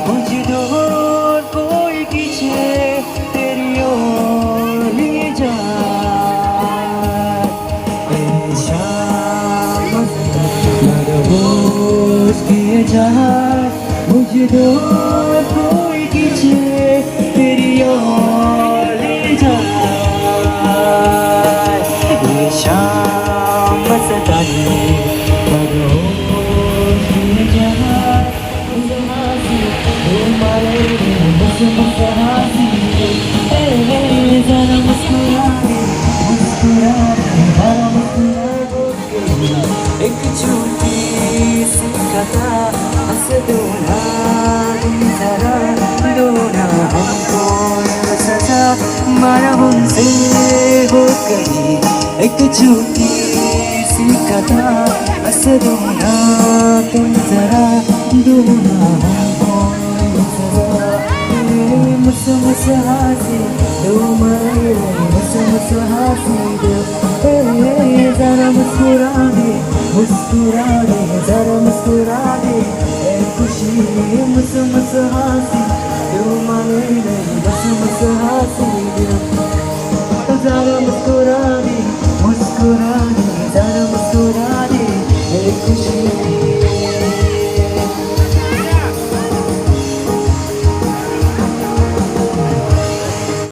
मुझे दूर कोई पीछे तेरी ओर ले जाए शाम मदहोश किए जाए मुझे दूर कोई पीछे तेरी ओर ले जाए शाम सताए मदहोश किए जाए जरा मुस्कुरा दे जरा मुस्कुरा दे एक छोटी सी कथा हंस दो ना तुम जरा दो ना हमको सजा मारा हमसे हो गई एक छोटी सी कथा हंस दो ना तुम जरा दो ना हमको मुझसे हंसी तुम्हारे मुझसे हंसी दो जरा मुस्कुरा दे जरा मुस्कुरा दे खुशी मुझसे हंसी तुम्हारे मुझसे हंसी दो